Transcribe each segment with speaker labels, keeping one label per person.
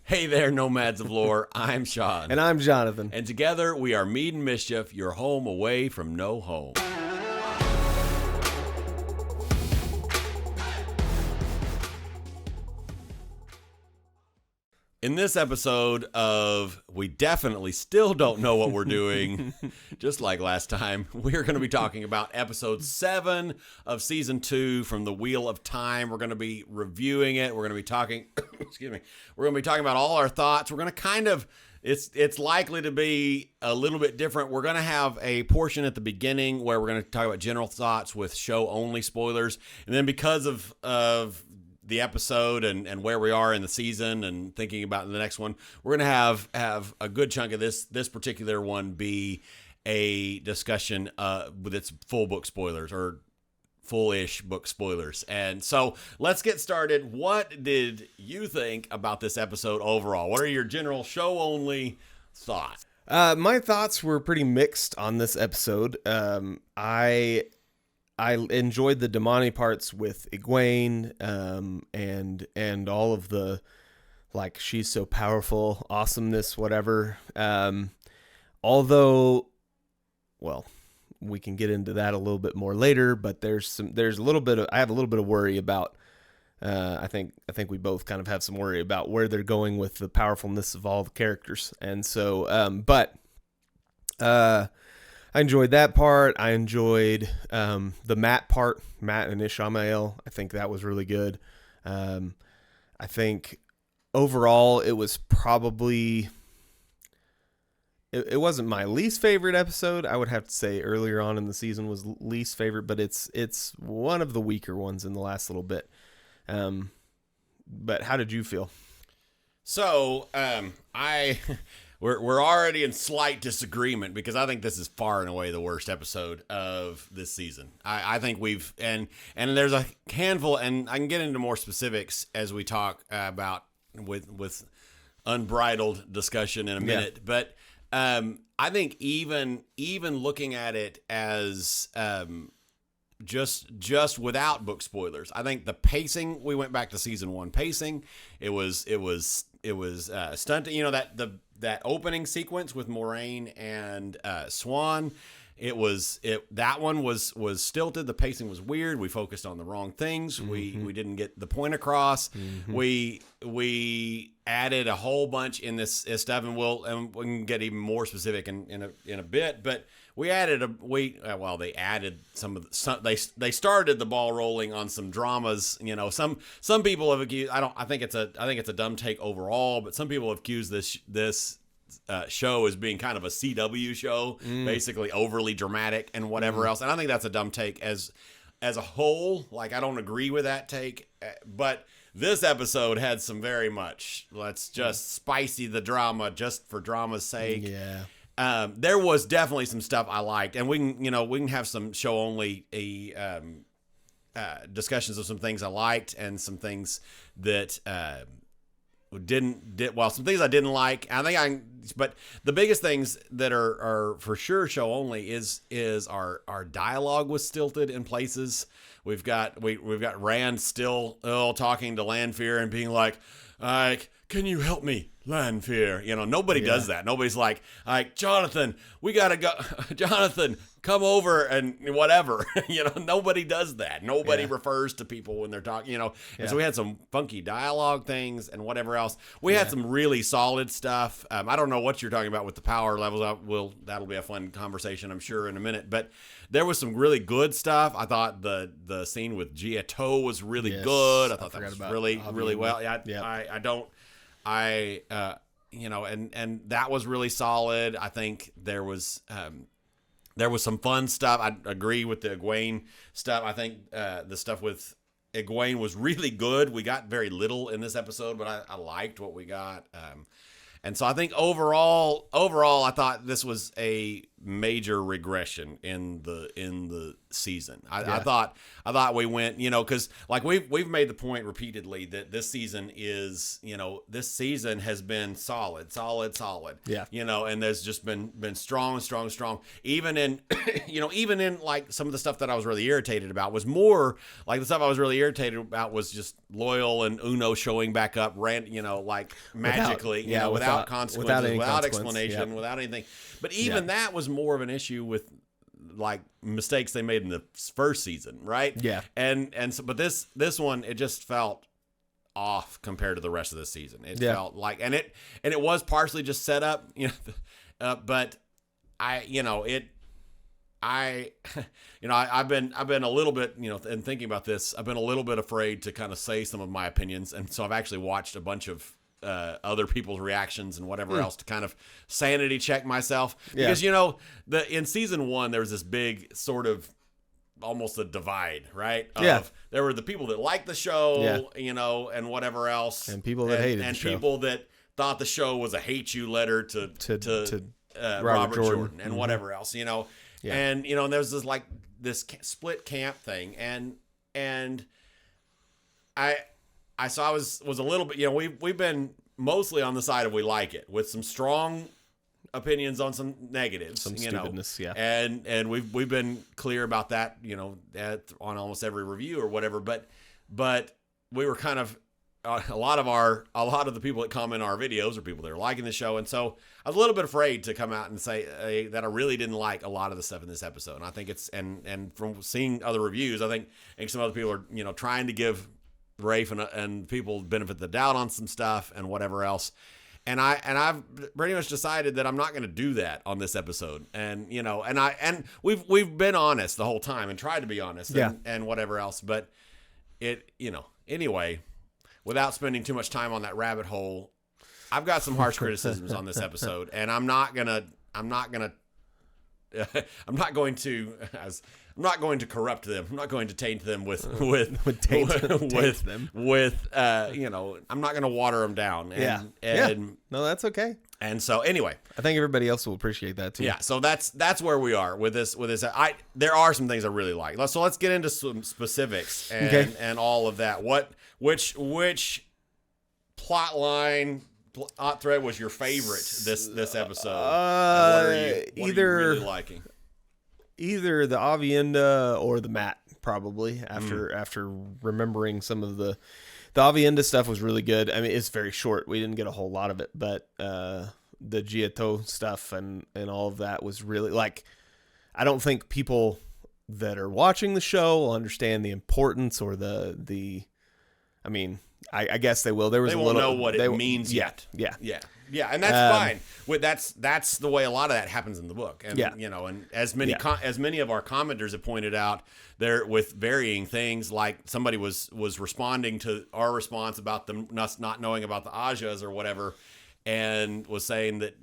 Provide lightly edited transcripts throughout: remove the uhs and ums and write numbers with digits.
Speaker 1: Hey there, nomads of lore. I'm Shawn.
Speaker 2: And I'm Jonathan.
Speaker 1: And together we are Mead and Mischief, your home away from no home. In this episode of We Definitely Still Don't Know What We're Doing, just like last time, we're going to be talking about episode 7 of season 2 from the Wheel of Time. We're going to be reviewing it. We're going to be talking, we're going to be talking about all our thoughts. We're going to kind of, it's likely to be a little bit different. We're going to have a portion at the beginning where we're going to talk about general thoughts with show-only spoilers. And then because of the episode and where we are in the season and thinking about the next one, we're going to have a good chunk of this particular one be a discussion with its full book spoilers or full-ish book spoilers. And so let's get started. What did you think about this episode overall? What are your general show-only thoughts?
Speaker 2: My thoughts were pretty mixed on this episode. I enjoyed the Dae'Mar parts with Egwene, and all of the, like, she's so powerful, awesomeness, whatever. Although, well, we can get into that a little bit more later, but I have a little bit of worry about, I think we both kind of have some worry about where they're going with the powerfulness of all the characters. And so, I enjoyed that part. I enjoyed the Matt part, Matt and Ishamael. I think that was really good. I think overall it was probably, it wasn't my least favorite episode. I would have to say earlier on in the season was least favorite, but it's one of the weaker ones in the last little bit. But how did you feel?
Speaker 1: So We're already in slight disagreement because I think this is far and away the worst episode of this season. I think we've and there's a handful, and I can get into more specifics as we talk about with unbridled discussion in a minute. Yeah. But I think even looking at it as just without book spoilers, I think the pacing. We went back to season 1 pacing. It was stunting. You know, that opening sequence with Moiraine and Siuan, that one was stilted. The pacing was weird. We focused on the wrong things. Mm-hmm. We didn't get the point across. Mm-hmm. We added a whole bunch in this stuff, and we can get even more specific in a bit. But we added they added they started the ball rolling on some dramas. You know, some people have accused. I think it's a dumb take overall, but some people have accused this show as being kind of a CW show, basically overly dramatic and whatever else. And I think that's a dumb take as a whole. Like, I don't agree with that take, but this episode had some very much, let's just spicy the drama just for drama's sake.
Speaker 2: Yeah.
Speaker 1: There was definitely some stuff I liked, and we can have some show only discussions of some things I liked and some things that some things I didn't like. But the biggest things that are for sure show only is our dialogue was stilted in places. We've got Rand still talking to Lanfear and being like, can you help me, Lanfear? You know, nobody does that. Nobody's like, Jonathan, we gotta go. Jonathan, come over and whatever. You know, nobody does that. Nobody refers to people when they're talking. You know, and so we had some funky dialogue things and whatever else. We had some really solid stuff. I don't know what you're talking about with the power levels. That'll be a fun conversation, I'm sure, in a minute. But there was some really good stuff. I thought the scene with Giato was really good. I thought that was really well. And that was really solid. I think there was some fun stuff. I agree with the Egwene stuff. I think the stuff with Egwene was really good. We got very little in this episode, but I liked what we got. And so I think overall, I thought this was a major regression in the season. I thought we went, because like we've made the point repeatedly that this season is, this season has been solid.
Speaker 2: Yeah.
Speaker 1: And there's just been strong. Even in, even in like some of the stuff that I was really irritated about was more like the stuff I was really irritated about was just Loyal and Uno showing back up, like magically, without consequences, without explanation, without anything. But even that was more of an issue with like mistakes they made in the first season, right?
Speaker 2: Yeah.
Speaker 1: And so, but this one, it just felt off compared to the rest of the season. It felt like, and it was partially just set up, but I've been a little bit, in thinking about this, I've been a little bit afraid to kind of say some of my opinions. And so I've actually watched a bunch of other people's reactions and whatever else to kind of sanity check myself, because in season 1 there was this big sort of almost a divide, right? There were the people that liked the show, and whatever else,
Speaker 2: and people that hated
Speaker 1: and
Speaker 2: the show.
Speaker 1: People that thought the show was a hate you letter to Robert Jordan and whatever else, and and there's this like this split camp thing, and I was a little bit, we've been mostly on the side of we like it, with some strong opinions on some negatives,
Speaker 2: some stupidness,
Speaker 1: and we've been clear about that, on almost every review or whatever. But we were kind of a lot of the people that comment on our videos are people that are liking the show, and so I was a little bit afraid to come out and say that I really didn't like a lot of the stuff in this episode. And I think it's and from seeing other reviews, I think some other people are trying to give Rafe and people benefit the doubt on some stuff and whatever else, and I've pretty much decided that I'm not going to do that on this episode, and we've been honest the whole time and tried to be honest, and whatever else, but it anyway, without spending too much time on that rabbit hole, I've got some harsh criticisms on this episode, and I'm not going to corrupt them. I'm not going to taint them with I'm not going to water them down.
Speaker 2: No, that's okay.
Speaker 1: And so anyway,
Speaker 2: I think everybody else will appreciate that too.
Speaker 1: Yeah. So that's where we are with this. There are some things I really like. So let's get into some specifics and all of that. Which plot line, plot thread was your favorite this episode? What are you really liking?
Speaker 2: Either the Avienda or the Matt, probably, after remembering some of the Avienda stuff was really good. I mean, it's very short. We didn't get a whole lot of it, but the Giotto stuff and all of that was really, like, I don't think people that are watching the show will understand the importance or the I mean, I guess they will. They
Speaker 1: won't know what it means yet.
Speaker 2: Yeah.
Speaker 1: And that's fine. That's the way a lot of that happens in the book. And and as many of our commenters have pointed out, there with varying things, like somebody was responding to our response about them not knowing about the Ajas or whatever, and was saying that,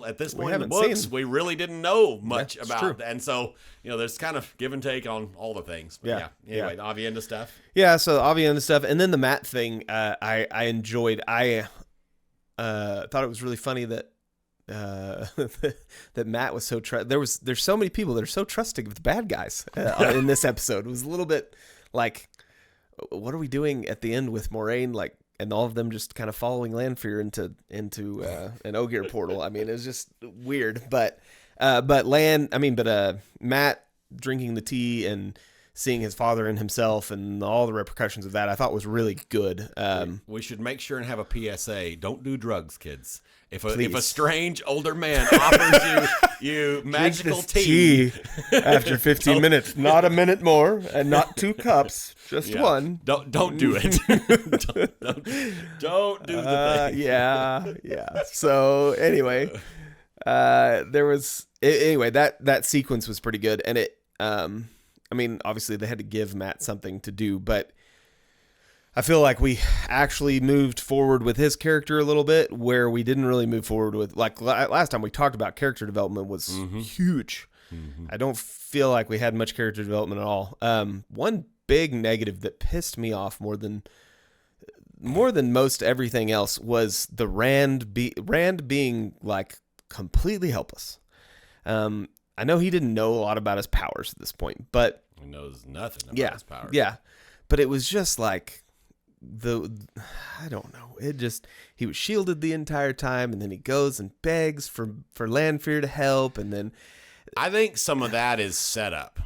Speaker 1: at this point in the books, we really didn't know much about that. And so, there's kind of give and take on all the things. But anyway, the Avienda stuff.
Speaker 2: Yeah, so the Avienda stuff. And then the Matt thing, I enjoyed. I thought it was really funny that that Matt was so there's so many people that are so trusting of the bad guys in this episode. It was a little bit like, what are we doing at the end with Moiraine, like, and all of them just kind of following Lanfear into an Ogier portal. I mean, it was just weird, but Matt drinking the tea and seeing his father and himself and all the repercussions of that, I thought was really good.
Speaker 1: We should make sure and have a PSA. Don't do drugs, kids. If a strange older man offers you magical tea
Speaker 2: after 15 minutes, not a minute more, and not 2 cups, just one.
Speaker 1: Don't do it. don't do the thing.
Speaker 2: Yeah. So anyway, that sequence was pretty good, and it. I mean, obviously they had to give Matt something to do, but I feel like we actually moved forward with his character a little bit, where we didn't really move forward with, like last time we talked about character development was huge. Mm-hmm. I don't feel like we had much character development at all. One big negative that pissed me off more than most everything else was the Rand being like completely helpless. I know he didn't know a lot about his powers at this point, but
Speaker 1: he knows nothing about his powers.
Speaker 2: Yeah, but it was just like I don't know. He was shielded the entire time, and then he goes and begs for Lanfear to help, and then
Speaker 1: I think some of that is set up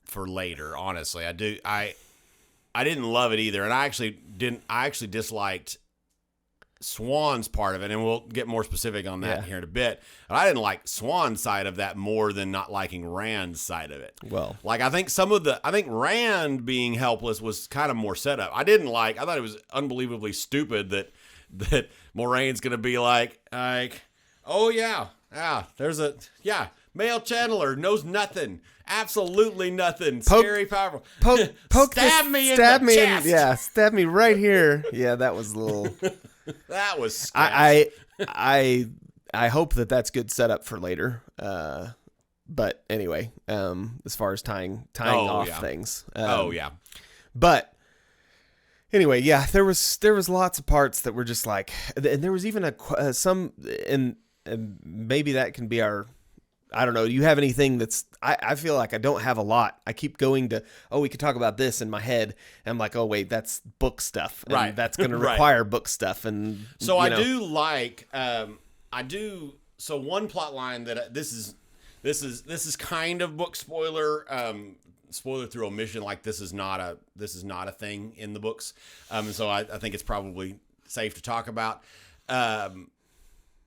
Speaker 1: for later. Honestly, I do. I didn't love it either, and I actually disliked Swan's part of it, and we'll get more specific on that here in a bit. But I didn't like Swan's side of that more than not liking Rand's side of it.
Speaker 2: Well,
Speaker 1: like I think Rand being helpless was kind of more set up. I thought it was unbelievably stupid that Moraine's gonna be like, oh yeah, male channeler knows nothing. Absolutely nothing. Scary, powerful. Stab me in the chest.
Speaker 2: Stab me right here. Yeah, that was a little.
Speaker 1: That was scary.
Speaker 2: I hope that's good setup for later. But anyway, as far as tying off things. But anyway, yeah, there was lots of parts that were just like, and there was even some, and maybe that can be our. I don't know. Do you have anything that's... I feel like I don't have a lot. I keep going to, we could talk about this in my head. And I'm like, oh, wait, that's book stuff. And
Speaker 1: right.
Speaker 2: That's going to require book stuff. And
Speaker 1: so I do like... So one plot line that this is kind of book spoiler... spoiler through omission. Like this is not a thing in the books. So I think it's probably safe to talk about.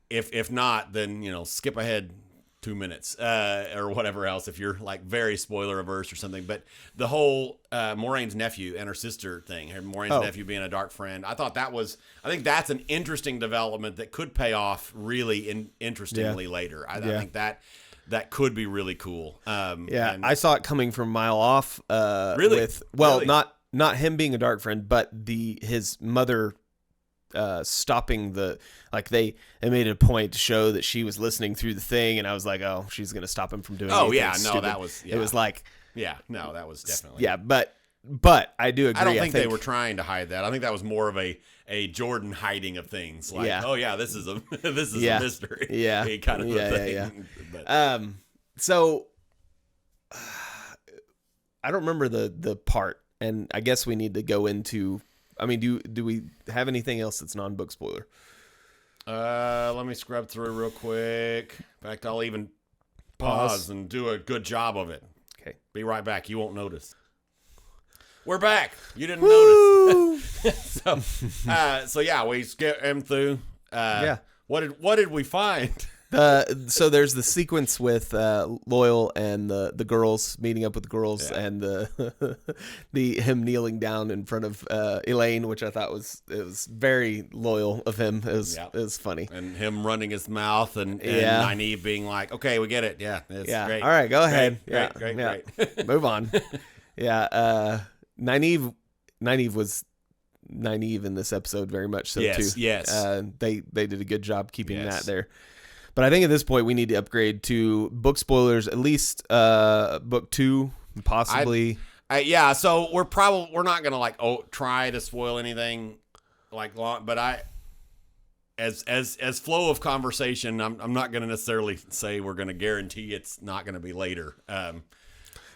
Speaker 1: If not, then, skip ahead 2 minutes or whatever else if you're like very spoiler averse or something. But the whole Moraine's nephew and her sister thing, Moraine's nephew being a dark friend, I think that's an interesting development that could pay off really interestingly later. I think that could be really cool. And
Speaker 2: I saw it coming from a mile off.
Speaker 1: Really?
Speaker 2: Really? Not him being a dark friend, but his mother stopping they made a point to show that she was listening through the thing, and I was like, oh, she's gonna stop him from doing anything stupid. It was like,
Speaker 1: that was definitely
Speaker 2: but I do agree.
Speaker 1: I don't think they were trying to hide that. I think that was more of a Jordan hiding of things, like this is a mystery, kind of thing.
Speaker 2: But, so I don't remember the part, and I guess we need to go into. I mean, do we have anything else that's non-book spoiler?
Speaker 1: Let me scrub through real quick. In fact, I'll even pause and do a good job of it.
Speaker 2: Okay.
Speaker 1: Be right back. You won't notice. We're back. You didn't notice. So yeah, we skimmed through. What did we find?
Speaker 2: So there's the sequence with Loyal and the girls meeting up with the girls, and the him kneeling down in front of Elaine, which I thought was very loyal of him. It was funny,
Speaker 1: and him running his mouth, and Nynaeve being like, "Okay, we get it. Yeah, it's great.
Speaker 2: All right, go ahead.
Speaker 1: Great.
Speaker 2: Move on." Nynaeve was Nynaeve in this episode very much so too.
Speaker 1: Yes.
Speaker 2: They did a good job keeping that there. But I think at this point we need to upgrade to book spoilers, at least book 2, possibly.
Speaker 1: So we're not gonna try to spoil anything long, but as flow of conversation, I'm not gonna necessarily say we're gonna guarantee it's not gonna be later.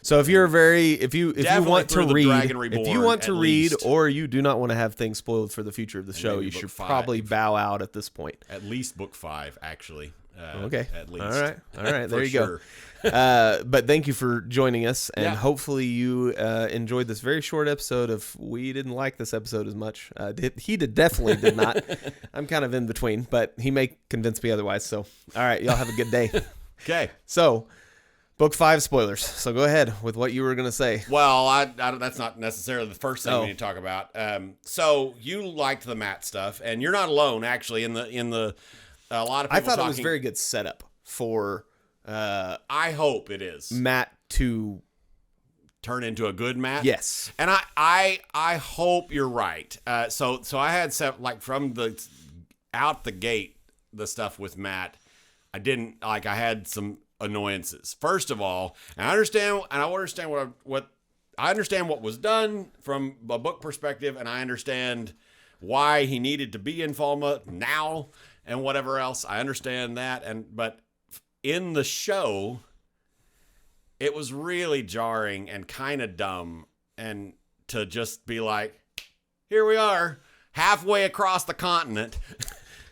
Speaker 2: So if you want to read, or you do not want to have things spoiled for the future of the show, you should probably bow out at this point.
Speaker 1: At least book 5, actually.
Speaker 2: Okay.
Speaker 1: At least.
Speaker 2: All right. There you
Speaker 1: sure.
Speaker 2: go. But thank you for joining us, and hopefully you enjoyed this very short episode of. We didn't like this episode as much. He definitely did not. I'm kind of in between, but he may convince me otherwise. So, all right, y'all have a good day.
Speaker 1: Okay.
Speaker 2: So, book 5 spoilers. So go ahead with what you were going to say.
Speaker 1: Well, I that's not necessarily the first thing we need to talk about. So you liked the Matt stuff, and you're not alone, actually. In the a lot of people.
Speaker 2: I thought it was very good setup for.
Speaker 1: I hope it is
Speaker 2: Matt to
Speaker 1: turn into a good Matt.
Speaker 2: Yes,
Speaker 1: and I hope you're right. So I had from the out the gate the stuff with Matt. I had some annoyances. First of all, and I understand what was done from a book perspective, and I understand why he needed to be in Falma now and whatever else. I understand that, but in the show, it was really jarring and kind of dumb, and to just be like, here we are, halfway across the continent.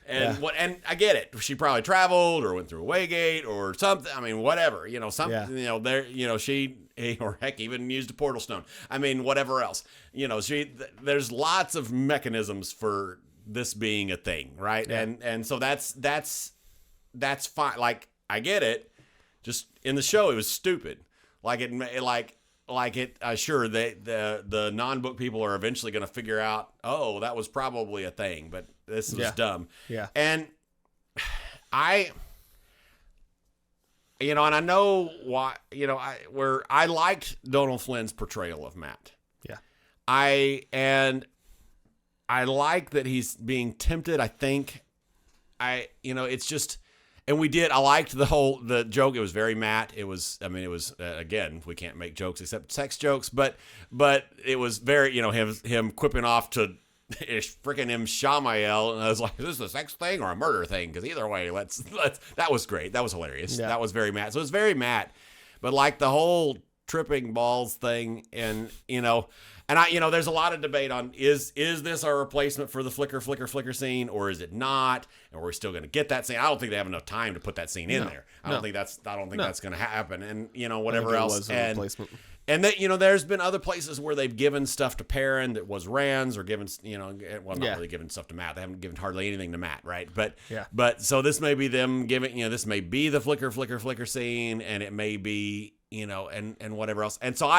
Speaker 1: And and I get it. She probably traveled or went through a waygate or something. I mean, whatever, something, there, she, or heck, even used a portal stone. I mean, whatever else, there's lots of mechanisms for this being a thing. Right. Yeah. And so that's fine. Like, I get it. Just in the show, it was stupid. Sure, the non-book people are eventually going to figure out, oh, that was probably a thing, but this was dumb.
Speaker 2: Yeah.
Speaker 1: And and I know why, I liked Donald Flynn's portrayal of Matt.
Speaker 2: Yeah.
Speaker 1: I like that he's being tempted. I think it's just, and I liked the joke. It was very Matt. It was, again, we can't make jokes except sex jokes, but it was very, him quipping off to freaking him Shamael. And I was like, is this a sex thing or a murder thing? Because either way, let's, that was great. That was hilarious. Yeah. That was very Matt. So it was very Matt, but like the whole tripping balls thing, and, and there's a lot of debate on, is this our replacement for the flicker scene, or is it not? And we're still going to get that scene. I don't think they have enough time to put that scene in there. I don't think that's going to happen. And, whatever else.
Speaker 2: Was a replacement.
Speaker 1: And that, there's been other places where they've given stuff to Perrin that was Rand's, or given, not really given stuff to Matt. They haven't given hardly anything to Matt, right? But so this may be them giving, this may be the flicker scene, and it may be, and whatever else. And so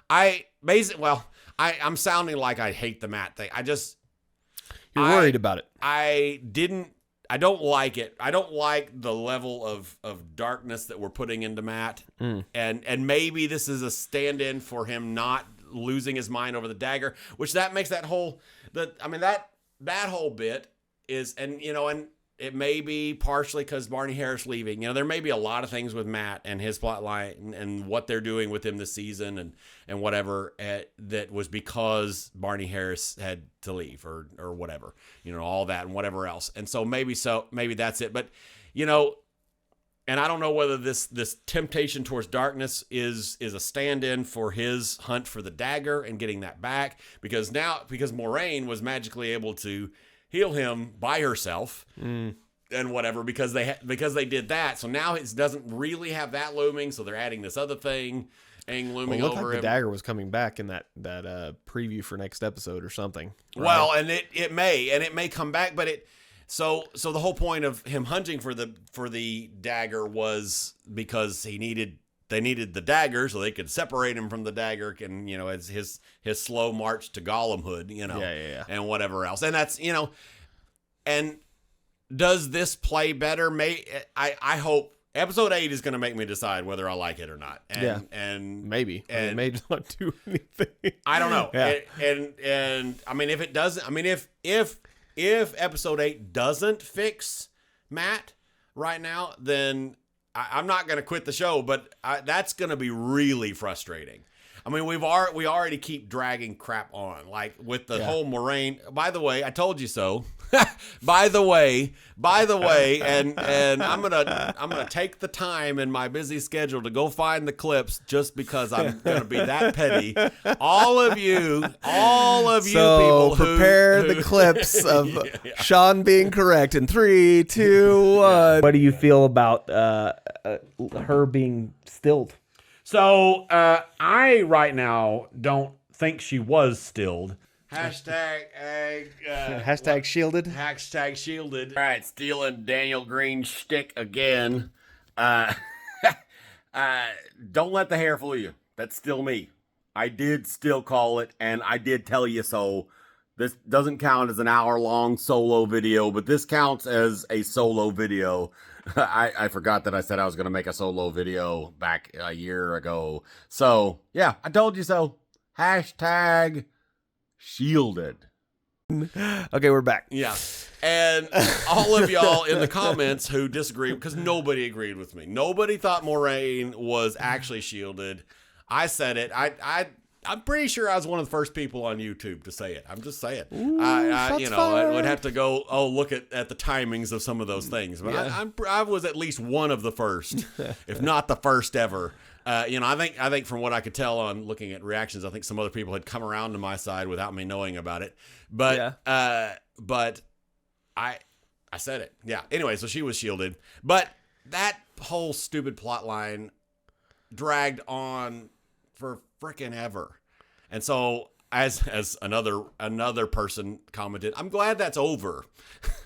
Speaker 1: I'm sounding like I hate the Matt thing.
Speaker 2: You're worried about it.
Speaker 1: I don't like it. I don't like the level of darkness that we're putting into Matt. And maybe this is a stand-in for him not losing his mind over the dagger, which that makes that whole bit is, and it may be partially because Barney Harris leaving. There may be a lot of things with Matt and his plot line and what they're doing with him this season and whatever, that was because Barney Harris had to leave or whatever, all that and whatever else. And so maybe that's it. But, and I don't know whether this temptation towards darkness is a stand-in for his hunt for the dagger and getting that back, because Moiraine was magically able to heal him by herself and whatever, because they did that. So now it doesn't really have that looming. So they're adding this other thing looming over
Speaker 2: like
Speaker 1: him.
Speaker 2: The dagger was coming back in that preview for next episode or something.
Speaker 1: Right? Well, and it may come back, but so the whole point of him hunting for the dagger was because they needed the dagger so they could separate him from the dagger, and as his slow march to Gollumhood, and whatever else. And that's, and does this play better? I hope episode 8 is going to make me decide whether I like it or not. And
Speaker 2: maybe it may not do anything.
Speaker 1: I don't know. Yeah. And I mean, if it doesn't, I mean, if episode 8 doesn't fix Matt right now, then I'm not going to quit the show, but that's going to be really frustrating. I mean, we already keep dragging crap on, like with the whole Moiraine. By the way, I told you so. By the way, and I'm gonna take the time in my busy schedule to go find the clips, just because I'm gonna be that petty. All of you
Speaker 2: so
Speaker 1: people
Speaker 2: prepare the clips of Shawn being correct in 3, 2, 1. What do you feel about her being stilled?
Speaker 1: So I right now don't think she was stilled. Hashtag
Speaker 2: shielded.
Speaker 1: Hashtag shielded. All right, stealing Daniel Green's shtick again. Don't let the hair fool you. That's still me. I did still call it, and I did tell you so. This doesn't count as an hour-long solo video, but this counts as a solo video. I forgot that I said I was going to make a solo video back a year ago. So, yeah, I told you so. Hashtag shielded.
Speaker 2: Okay, we're back.
Speaker 1: Yeah. And all of y'all in the comments who disagree, because nobody agreed with me. Nobody thought Moiraine was actually shielded. I said it. I I'm pretty sure I was one of the first people on YouTube to say it. I'm just saying.
Speaker 2: Ooh,
Speaker 1: I would have to go. Look at the timings of some of those things. But
Speaker 2: Yeah.
Speaker 1: I was at least one of the first, if not the first ever. I think from what I could tell on looking at reactions, I think some other people had come around to my side without me knowing about it. But but I said it. Yeah. Anyway, so she was shielded, but that whole stupid plot line dragged on for frickin' ever. And so as another person commented, I'm glad that's over.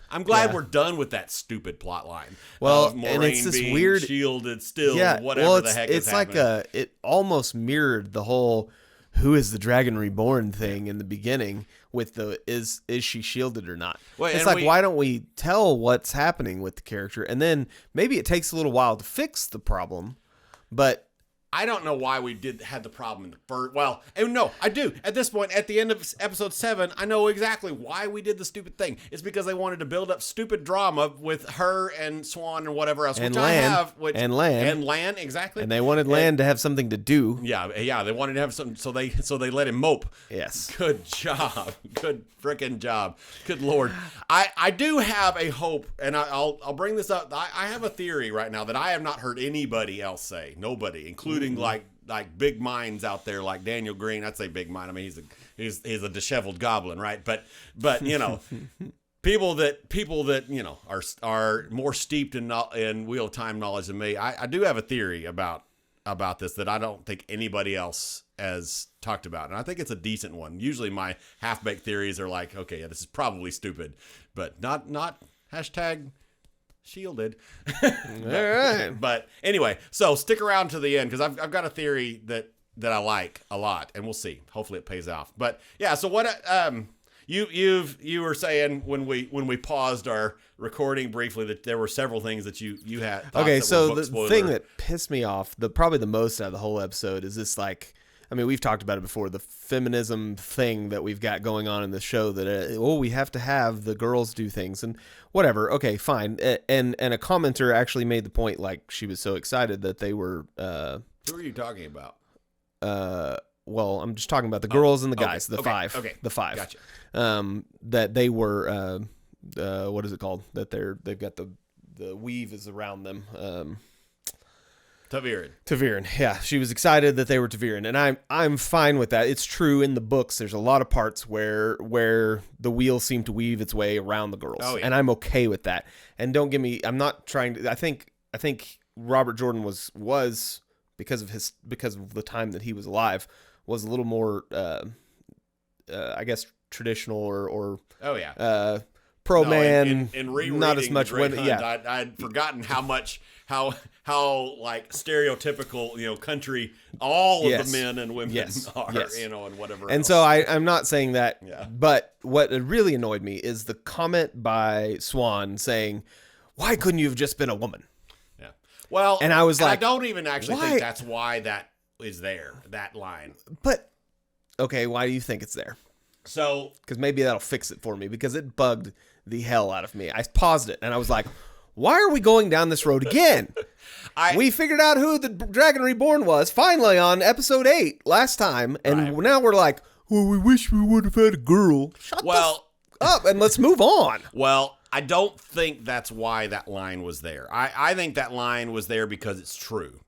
Speaker 1: I'm glad we're done with that stupid plot line.
Speaker 2: Well,
Speaker 1: of Moiraine
Speaker 2: and it's this
Speaker 1: being
Speaker 2: weird
Speaker 1: shielded still, whatever
Speaker 2: well,
Speaker 1: the heck is
Speaker 2: it's like
Speaker 1: happening.
Speaker 2: it almost mirrored the whole who is the Dragon Reborn thing in the beginning with the is she shielded or not.
Speaker 1: Well,
Speaker 2: it's like, why don't we tell what's happening with the character? And then maybe it takes a little while to fix the problem, but
Speaker 1: I don't know why we had the problem in the first. Well, no, I do. At this point, at the end of episode 7, I know exactly why we did the stupid thing. It's because they wanted to build up stupid drama with her and Swan and whatever else,
Speaker 2: and
Speaker 1: which
Speaker 2: Lan,
Speaker 1: I have.
Speaker 2: And
Speaker 1: Lan, exactly.
Speaker 2: And they wanted Lan to have something to do.
Speaker 1: Yeah, they wanted to have something, so they let him mope.
Speaker 2: Yes.
Speaker 1: Good job. Good frickin' job. Good Lord. I do have a hope, and I'll bring this up. I have a theory right now that I have not heard anybody else say. Nobody, including like big minds out there like Daniel Green. I'd say big mind. I mean, he's a disheveled goblin, right? But people that are more steeped in Wheel of Time knowledge than me. I do have a theory about this that I don't think anybody else has talked about, and I think it's a decent one. Usually my half-baked theories are like, okay, yeah, this is probably stupid, but not hashtag shielded.
Speaker 2: All right.
Speaker 1: But anyway, so stick around to the end because I've got a theory that I like a lot, and we'll see. Hopefully it pays off. But yeah, so what you were saying when we paused our recording briefly that there were several things that you had.
Speaker 2: Okay,
Speaker 1: that
Speaker 2: so
Speaker 1: were book
Speaker 2: the
Speaker 1: spoiler.
Speaker 2: thing that pissed me off, probably the most out of the whole episode, is this like. I mean, we've talked about it before, the feminism thing that we've got going on in the show that, we have to have the girls do things and whatever. Okay, fine. And a commenter actually made the point, like, she was so excited that they were...
Speaker 1: Who are you talking about?
Speaker 2: Well, I'm just talking about the girls and the guys, the
Speaker 1: okay,
Speaker 2: five.
Speaker 1: Okay,
Speaker 2: the five.
Speaker 1: Gotcha.
Speaker 2: That they were, what is it called? That they've got the weave is around them. Taviran, yeah. She was excited that they were Taviran, and I'm fine with that. It's true in the books. There's a lot of parts where the wheel seemed to weave its way around the girls, and I'm okay with that. And don't get me, I'm not trying to. I think Robert Jordan was because of the time that he was alive was a little more, I guess, traditional or pro man.
Speaker 1: In rereading
Speaker 2: not as much
Speaker 1: women.
Speaker 2: yeah,
Speaker 1: I'd forgotten how like stereotypical, country all of the men and women are, and whatever.
Speaker 2: And
Speaker 1: else.
Speaker 2: so I'm not saying that,
Speaker 1: Yeah.
Speaker 2: but what really annoyed me is the comment by Swan saying, "Why couldn't you have just been a woman?"
Speaker 1: Yeah. Well,
Speaker 2: and I was like,
Speaker 1: I don't even actually
Speaker 2: why?
Speaker 1: think that's why that is there. That line.
Speaker 2: But okay, why do you think it's there?
Speaker 1: So,
Speaker 2: because maybe that'll fix it for me, because it bugged the hell out of me. I paused it and I was like, why are we going down this road again? We figured out who the Dragon Reborn was finally on episode 8 last time, and now we're like, well, we wish we would have had a girl. Shut up and let's move on.
Speaker 1: Well, I don't think that's why that line was there. I think that line was there because it's true.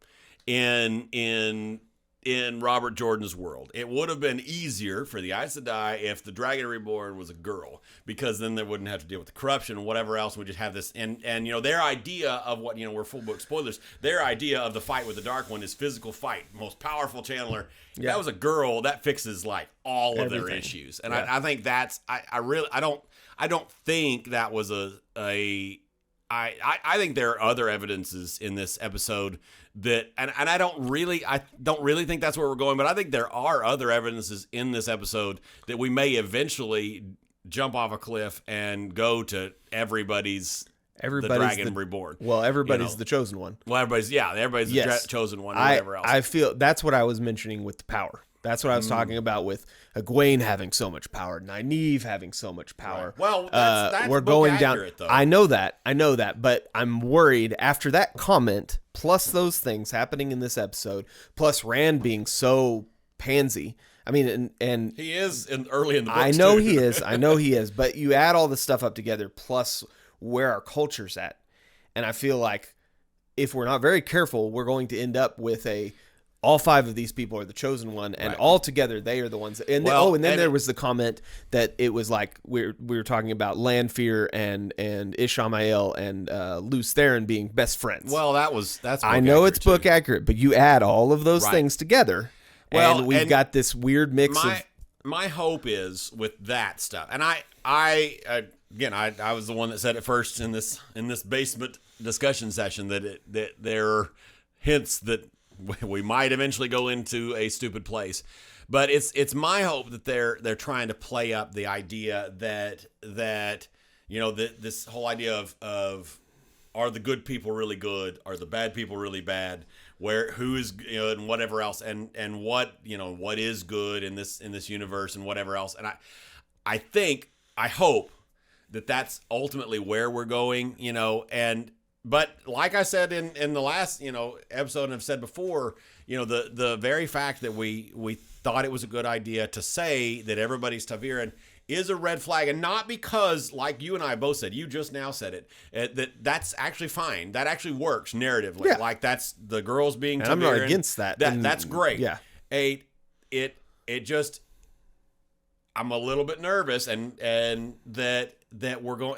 Speaker 1: In Robert Jordan's world, it would have been easier for the Aes Sedai if the Dragon Reborn was a girl, because then they wouldn't have to deal with the corruption and whatever else. We just have this, and their idea of what, we're full book spoilers. Their idea of the fight with the Dark One is physical fight, most powerful channeler. If that was a girl, that fixes like all of their issues, and I think that's I don't think that was I think there are other evidences in this episode that, and I don't really think that's where we're going, but I think there are other evidences in this episode that we may eventually jump off a cliff and go to everybody's the Dragon Reborn.
Speaker 2: Well, everybody's the chosen one.
Speaker 1: Well, everybody's the chosen one, and whatever else.
Speaker 2: I feel that's what I was mentioning with the power. That's what I was talking about with Egwene having so much power, Nynaeve having so much power.
Speaker 1: Right. Well, that's
Speaker 2: we're going
Speaker 1: accurate,
Speaker 2: down.
Speaker 1: Though.
Speaker 2: I know that, but I'm worried after that comment, plus those things happening in this episode, plus Rand being so pansy. I mean, and
Speaker 1: he is early in the books.
Speaker 2: I know
Speaker 1: too.
Speaker 2: he is. I know he is. But you add all this stuff up together, plus where our culture's at, and I feel like if we're not very careful, we're going to end up with all 5 of these people are the chosen one, and all together they are the ones. And then there was the comment that it was like we were talking about Lanfear and Ishamael and Luce Theron being best friends.
Speaker 1: Well, that's.
Speaker 2: I know it's book accurate, but you add all of those things together, and we've got this weird mix of.
Speaker 1: My hope is with that stuff, and I was the one that said it first in this basement discussion session that there are hints that we might eventually go into a stupid place, but it's my hope that they're trying to play up the idea that this whole idea of are the good people really good, are the bad people really bad, who is and whatever else, and what is good in this universe and whatever else, and I hope that that's ultimately where we're going, But like I said in the last, episode, and I've said before, the very fact that we thought it was a good idea to say that everybody's Ta'veren is a red flag, and not because, like you and I both said, you just now said it, that's actually fine. That actually works narratively. Yeah. Like that's the girls being Ta'veren.
Speaker 2: I'm not against that.
Speaker 1: That's great.
Speaker 2: Yeah.
Speaker 1: It just, I'm a little bit nervous, and that we're going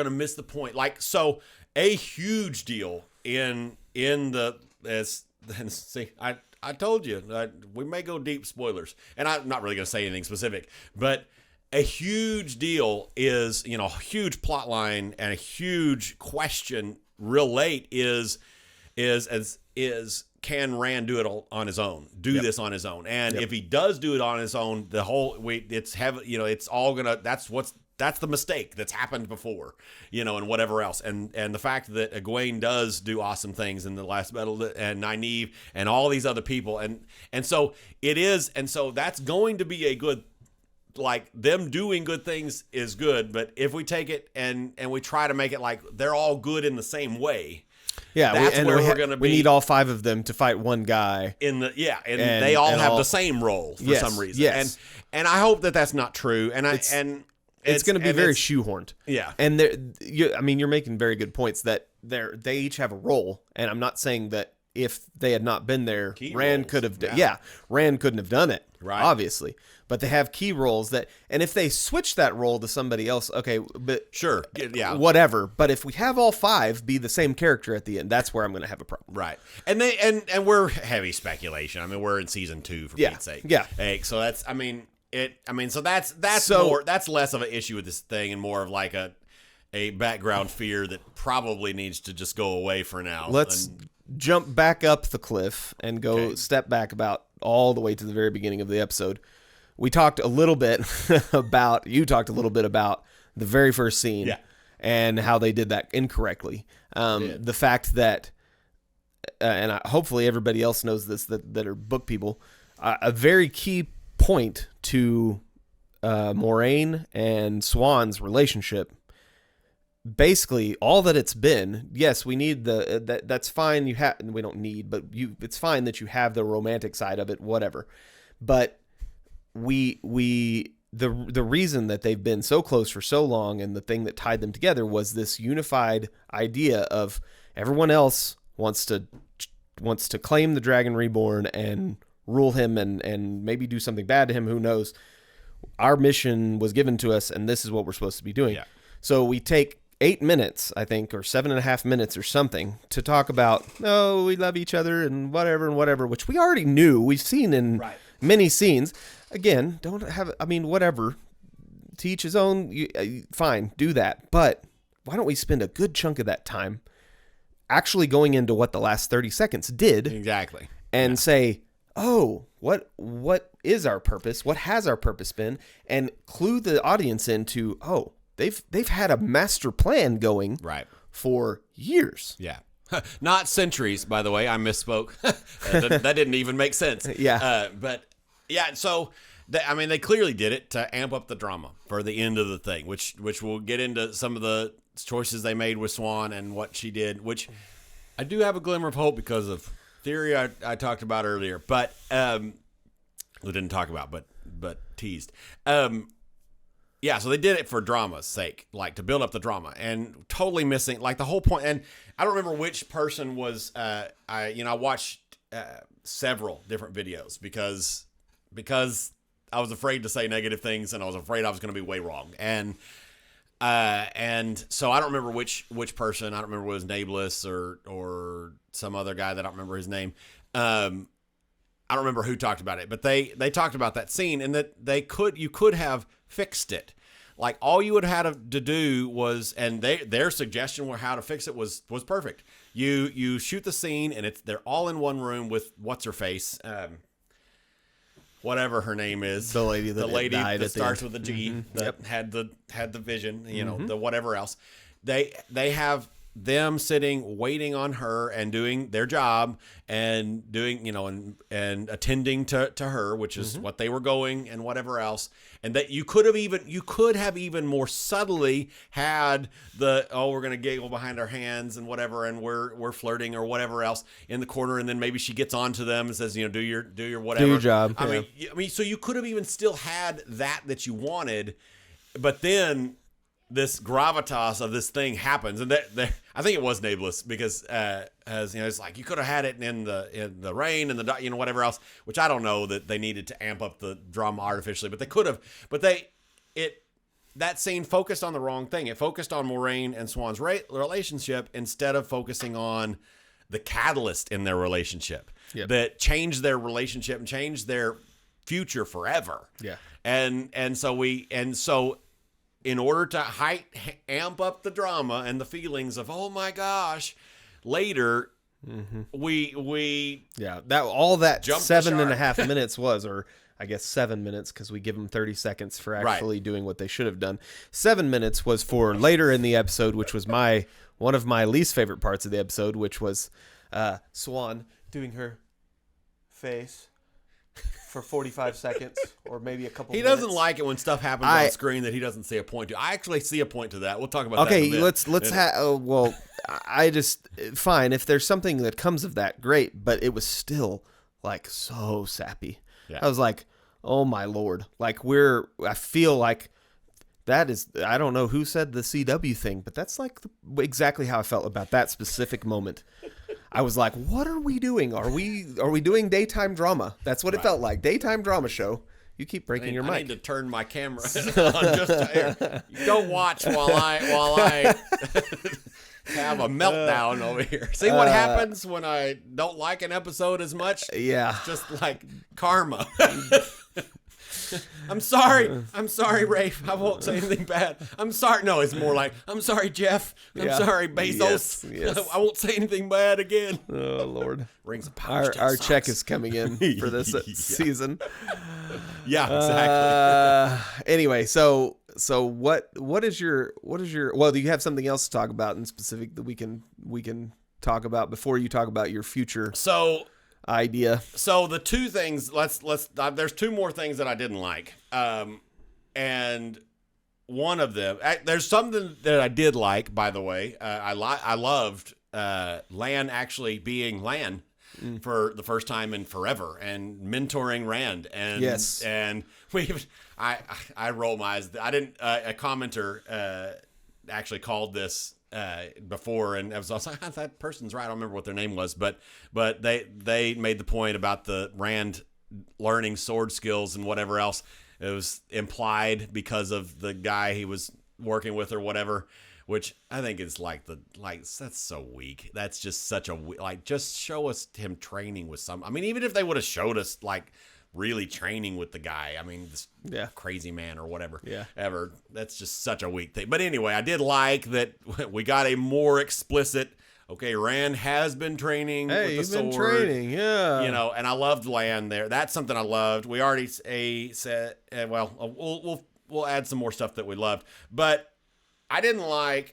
Speaker 1: to miss the point. Like, so a huge deal in the see, I told you we may go deep spoilers, and I'm not really going to say anything specific, but a huge deal is, a huge plot line and a huge question real late is can Rand do it on his own? This on his own? And if he does do it on his own, it's heavy. It's all gonna. That's the mistake that's happened before, and whatever else. And the fact that Egwene does do awesome things in the last battle, and Nynaeve and all these other people, and so it is, and so that's going to be a good. Like, them doing good things is good, but if we take it and we try to make it like they're all good in the same way.
Speaker 2: Yeah,
Speaker 1: that's where we're going to be.
Speaker 2: We need all 5 of them to fight one guy.
Speaker 1: And they all have the same role for some reason.
Speaker 2: Yes.
Speaker 1: And I hope that that's not true. And
Speaker 2: it's going to be very shoehorned.
Speaker 1: Yeah.
Speaker 2: And you're making very good points that they each have a role. And I'm not saying that if they had not been there, Rand could have. Rand couldn't have done it. Right. Obviously, but they have key roles and if they switch that role to somebody else, okay, but
Speaker 1: sure,
Speaker 2: whatever. But if we have all 5 be the same character at the end, that's where I'm going to have a problem.
Speaker 1: Right. And and we're heavy speculation. I mean, we're in season 2 for Pete's sake.
Speaker 2: Yeah.
Speaker 1: So that's. So that's less of an issue with this thing and more of like a background fear that probably needs to just go away for now.
Speaker 2: Let's jump back up the cliff and go step back about all the way to the very beginning of the episode. We talked a little bit about the very first scene and how they did that incorrectly. The fact that, and hopefully everybody else knows this that are book people, a very key point to Moiraine and Siuan's relationship. Basically, all that it's been, yes, we need that's fine. We don't need, but it's fine that you have the romantic side of it, whatever. But the reason that they've been so close for so long, and the thing that tied them together was this unified idea of everyone else wants to claim the Dragon Reborn and rule him and maybe do something bad to him. Who knows? Our mission was given to us, and this is what we're supposed to be doing. Yeah. So we take 8 minutes, I think, or 7.5 minutes or something to talk about, we love each other and whatever, which we already knew. We've seen in many scenes. Again, whatever. To each his own. Fine, do that. But why don't we spend a good chunk of that time actually going into what the last 30 seconds did?
Speaker 1: Exactly.
Speaker 2: And say, what is our purpose? What has our purpose been? And clue the audience into, they've had a master plan going for years.
Speaker 1: Yeah. Not centuries, by the way. I misspoke. That didn't even make sense. So they clearly did it to amp up the drama for the end of the thing, which we'll get into some of the choices they made with Siuan and what she did, which I do have a glimmer of hope because of theory I talked about earlier. But we didn't talk about, but teased. Yeah, so they did it for drama's sake, like to build up the drama, and totally missing like the whole point. And I don't remember which person was. I watched several different videos because I was afraid to say negative things, and I was afraid I was going to be way wrong. And so I don't remember which person. I don't remember whether it was Nablus or some other guy that I don't remember his name. I don't remember who talked about it, but they talked about that scene, and that you could have fixed it. Like all you would have had to do was, and their suggestion for how to fix it was perfect. You shoot the scene, and they're all in one room with what's her face, whatever her name is,
Speaker 2: the lady that
Speaker 1: starts with a G, that had the vision, the whatever else. They have them sitting waiting on her and doing their job and doing and attending to her, which is what they were going, and whatever else. And that you could have even more subtly had we're going to giggle behind our hands and whatever, and we're flirting or whatever else in the corner, and then maybe she gets onto them and says, do your whatever,
Speaker 2: do your job.
Speaker 1: I mean, so you could have even still had that you wanted, but then this gravitas of this thing happens, and I think it was Nablus, because it's like you could have had it in the rain and the whatever else, which I don't know that they needed to amp up the drama artificially, but they could have. But that scene focused on the wrong thing. It focused on Moiraine and Siuan's relationship instead of focusing on the catalyst in their relationship that changed their relationship and changed their future forever.
Speaker 2: Yeah, and
Speaker 1: so. In order to amp up the drama and the feelings of, oh my gosh, later we
Speaker 2: that all that 7.5 minutes was, or I guess 7 minutes, because we give them 30 seconds for actually doing what they should have done. 7 minutes was for later in the episode, which was one of my least favorite parts of the episode, which was Siuan doing her face for 45 seconds or maybe a couple minutes.
Speaker 1: He doesn't like it when stuff happens on screen that he doesn't see a point to. I actually see a point to that. We'll talk about that in a bit.
Speaker 2: let's have I just fine if there's something that comes of that, great, but it was still like so sappy. Yeah. I was like, "Oh my lord." Like I feel like that is, I don't know who said the CW thing, but that's like exactly how I felt about that specific moment. I was like, what are we doing? Are we doing daytime drama? That's what it felt like. Daytime drama show. You keep breaking your mic.
Speaker 1: I need to turn my camera on just to air. You don't watch while I have a meltdown over here. See what happens when I don't like an episode as much?
Speaker 2: Yeah.
Speaker 1: It's just like karma. I'm sorry, Rafe. I won't say anything bad. I'm sorry. No, it's more like, I'm sorry, Jeff. I'm sorry, Bezos.
Speaker 2: Yes.
Speaker 1: I won't say anything bad again.
Speaker 2: Oh, Lord.
Speaker 1: Rings of power.
Speaker 2: Our check is coming in for this season.
Speaker 1: Yeah, exactly.
Speaker 2: Anyway, so what is your well, do you have something else to talk about in specific that we can talk about before you talk about your future idea?
Speaker 1: So the two things, there's two more things that I didn't like. And one of them, there's something that I did like, by the way. I loved Lan actually being Lan for the first time in forever and mentoring Rand. And
Speaker 2: yes.
Speaker 1: And I roll my eyes. I didn't, a commenter actually called this before, and I was like, that person's right. I don't remember what their name was, but they made the point about the Rand learning sword skills and whatever else. It was implied because of the guy he was working with or whatever, which I think is that's so weak. That's just such a just show us him training with some. I mean, even if they would have showed us really training with the guy. I mean, this crazy man or whatever.
Speaker 2: Yeah.
Speaker 1: Ever. That's just such a weak thing. But anyway, I did like that we got a more explicit, okay, Rand has been training with the sword. Been training,
Speaker 2: yeah.
Speaker 1: And I loved Lan there. That's something I loved. We already said, we'll add some more stuff that we loved. But I did not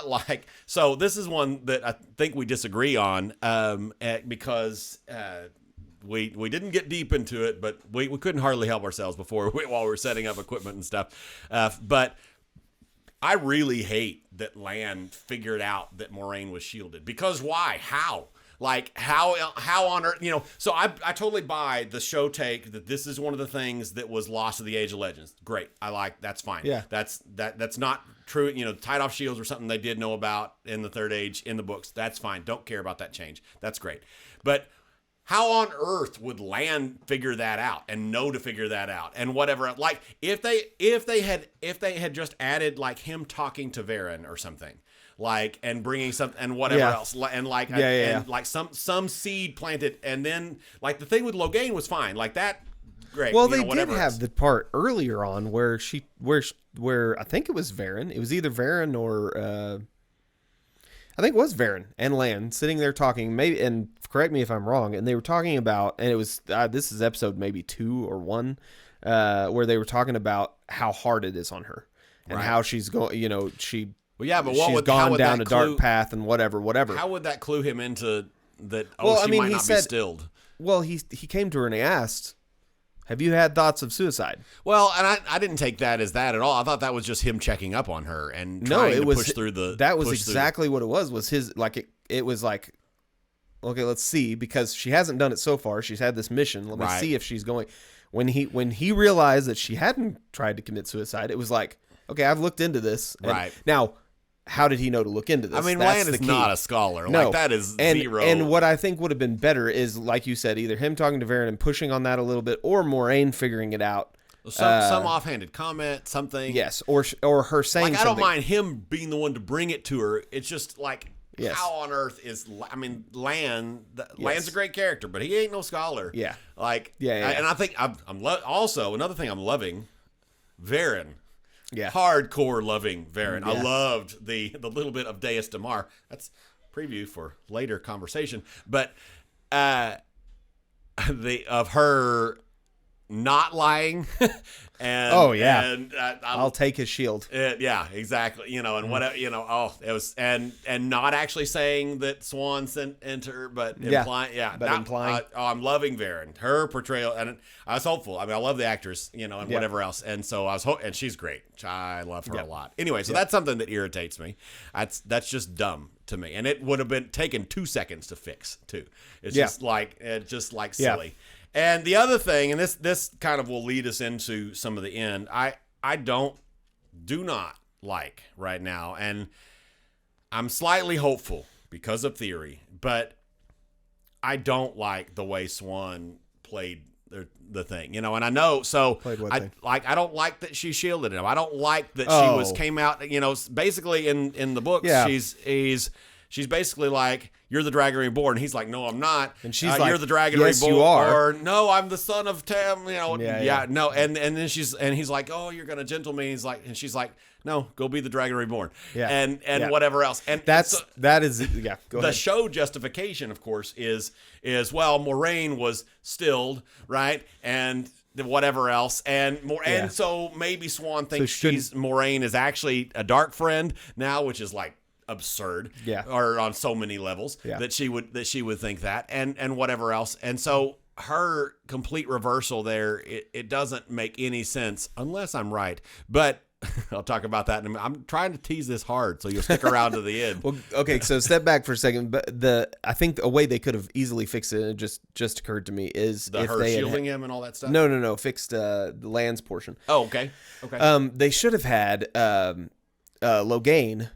Speaker 1: like, so this is one that I think we disagree on because we didn't get deep into it, but we couldn't hardly help ourselves while we were setting up equipment and stuff. But I really hate that Lan figured out that Moiraine was shielded. Because why? How? Like how on earth, so I totally buy the show take that this is one of the things that was lost to the Age of Legends. Great. That's fine.
Speaker 2: Yeah.
Speaker 1: That's not true. Tied off shields or something they did know about in the Third Age in the books. That's fine. Don't care about that change. That's great. But how on earth would Lan figure that out and know to figure that out and whatever? Like if they had just added like him talking to Varen or something, like, and bringing something and whatever else, and like like some seed planted, and then like the thing with Logain was fine, like that. Great.
Speaker 2: Well, they did have the part earlier on where I think it was Varen. It was either Varen or I think it was Varen and Lan sitting there talking. Maybe, and correct me if I'm wrong. And they were talking about, and it was this is episode maybe 2 or 1, where they were talking about how hard it is on her and how she's going. Well, yeah, but she's gone down a dark path and whatever. How would that clue him into that? Oh, she might not be stilled. Well, he came to her and he asked, "Have you had thoughts of suicide?" Well, and I didn't take that as that at all. I thought that was just him checking up on her and trying to push through the. That was exactly what it was. Was his like it was like, okay, let's see, because she hasn't done it so far. She's had this mission. Let me see if she's going. When he realized that she hadn't tried to commit suicide, it was like, okay, I've looked into this. And now, how did he know to look into this? I mean, Lan is not a scholar. No. Like, that is zero. And what I think would have been better is, like you said, either him talking to Varen and pushing on that a little bit, or Moiraine figuring it out. Some offhanded comment, something. Yes, or her saying something. I don't mind him being the one to bring it to her. It's just like, how on earth is... I mean, Lan... Lan's a great character, but he ain't no scholar. Yeah. Like... Yeah. And I think... also, another thing I'm loving, Varen. Yeah, hardcore loving Varen. Yeah. I loved the little bit of Dae'Mar. That's preview for later conversation. But of her not lying, and I'll take his shield. Yeah, exactly. And whatever. it was and not actually saying that Swan sent her, but implying. Yeah, but implying. I'm loving Varen. Her portrayal, and I was hopeful. I mean, I love the actress, and whatever else, and so I was and she's great. I love her a lot. Anyway, so that's something that irritates me. That's just dumb to me, and it would have been taken 2 seconds to fix too. It's just like silly. Yeah. And the other thing, and this kind of will lead us into some of the end, I do not like right now, and I'm slightly hopeful because of theory, but I don't like the way Swan played the thing, and I know, so I don't like that she shielded him. I don't like that she came out, basically in the books, she's basically like, "You're the Dragon Reborn." He's like, "No, I'm not." And she's like, "You're the Dragon Reborn." Yes, you are. Or, "No, I'm the son of Tam." No. And then he's like, "Oh, you're gonna gentle me." He's like, and she's like, "No, go be the Dragon Reborn." Yeah. And whatever else. And that is go ahead. The show justification, of course, is Moiraine was stilled, right? And whatever else, and so maybe Swan thinks Moiraine is actually a dark friend now, which is like absurd, or on so many levels that she would think that, and whatever else, and so her complete reversal there, it doesn't make any sense unless I'm right, but I'll talk about that in a minute. I'm trying to tease this hard so you'll stick around to the end. Well, okay, so step back for a second, but I think a way they could have easily fixed it, and it just occurred to me, is if her shielding him and all that stuff. No, fixed the Lan's portion. Oh, okay. They should have had Logain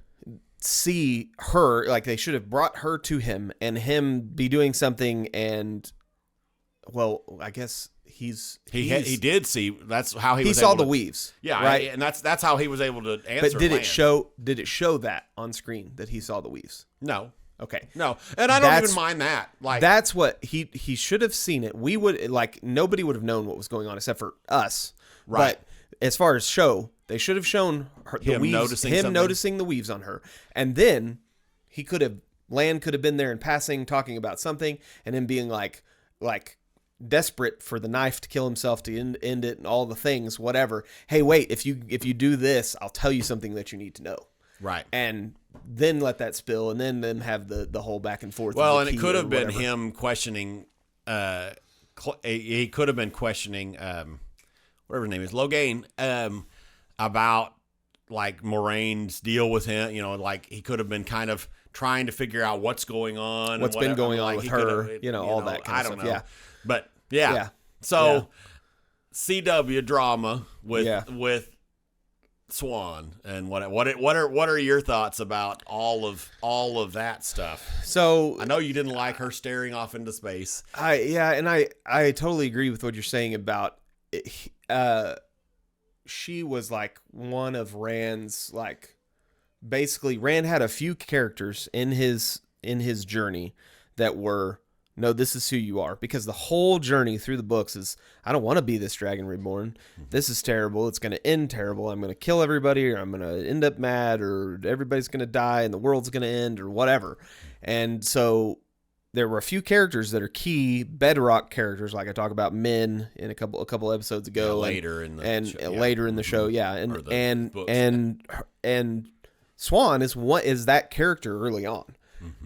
Speaker 2: see her, like they should have brought her to him and him be doing something, and I guess he did see. That's how he saw the weaves. Yeah, right. And that's how he was able to answer. But did it show that on screen that he saw the weaves? No. Okay. No, and I don't even mind that. Like, that's what he should have seen it. We would, like, nobody would have known what was going on except for us. Right. But as far as show, they should have shown her, him noticing the weaves on her, and then Lan could have been there in passing, talking about something, and him being like desperate for the knife to kill himself, to end it, and all the things, whatever. Hey, wait, if you do this, I'll tell you something that you need to know. Right. And then let that spill, and then have the whole back and forth. Well, and it could have been him questioning. He could have been questioning. Whatever his name is, Logain, about
Speaker 1: like Moraine's deal with him. You know, like he could have been kind of trying to figure out what's going on,
Speaker 2: What's been going on with her, all that kind of stuff. Yeah.
Speaker 1: But yeah. So CW drama with Swan, and what are your thoughts about all of that stuff?
Speaker 2: So
Speaker 1: I know you didn't like her staring off into space.
Speaker 2: I totally agree with what you're saying about it. She was like one of Rand's, like, basically Rand had a few characters in his journey that were, no, this is who you are, because the whole journey through the books is, I don't want to be this Dragon Reborn. This is terrible. It's going to end terrible. I'm going to kill everybody, or I'm going to end up mad, or everybody's going to die and the world's going to end, or whatever. And so there were a few characters that are key bedrock characters, like I talk about Min in a couple episodes ago,
Speaker 1: later in the show,
Speaker 2: later in the show, and Swan is that character early on.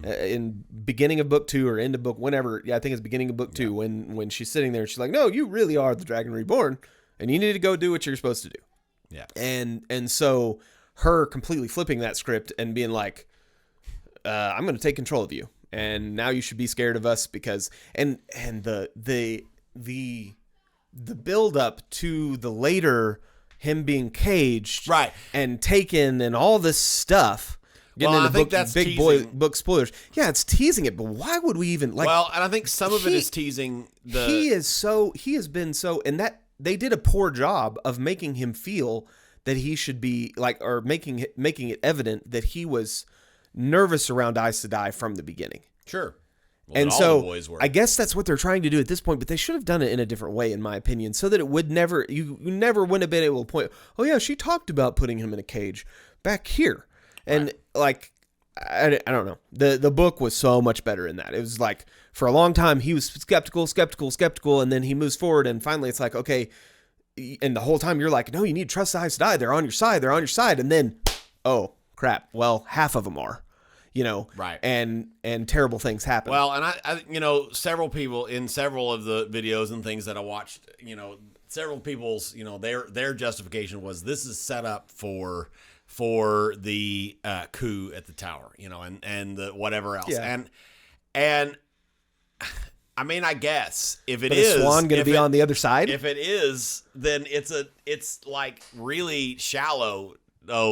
Speaker 2: In beginning of book 2 or end of book, whenever, I think it's beginning of book 2, when she's sitting there, she's like, no, you really are the Dragon Reborn, and you need to go do what you're supposed to do.
Speaker 1: Yeah.
Speaker 2: And so her completely flipping that script and being like, I'm going to take control of you, and now you should be scared of us, because and the build up to the later him being caged,
Speaker 1: right,
Speaker 2: and taken and all this stuff. Getting into
Speaker 1: I think that's
Speaker 2: big book spoilers. Yeah, it's teasing it, but why would we even like?
Speaker 1: Well, and I think some of it is teasing the.
Speaker 2: He has been so, and that they did a poor job of making him feel that he should be like, or making it evident that he was nervous around Aes Sedai from the beginning.
Speaker 1: Sure. Well,
Speaker 2: and so I guess that's what they're trying to do at this point, but they should have done it in a different way, in my opinion, so that it would never, you never would have been able to point, oh yeah, she talked about putting him in a cage back here. And like, I don't know. The book was so much better in that. It was like, for a long time, he was skeptical, and then he moves forward, and finally it's like, okay, and the whole time you're like, no, you need to trust the Aes Sedai. They're on your side. And then, oh, crap. Well, half of them are,
Speaker 1: right.
Speaker 2: And terrible things happen.
Speaker 1: Well, and I several people in several of the videos and things that I watched, several people's, their justification was, this is set up for the coup at the tower, and the whatever else.
Speaker 2: Yeah.
Speaker 1: And I mean, I guess if
Speaker 2: is Swan going to be on the other side?
Speaker 1: If it is, then it's like really shallow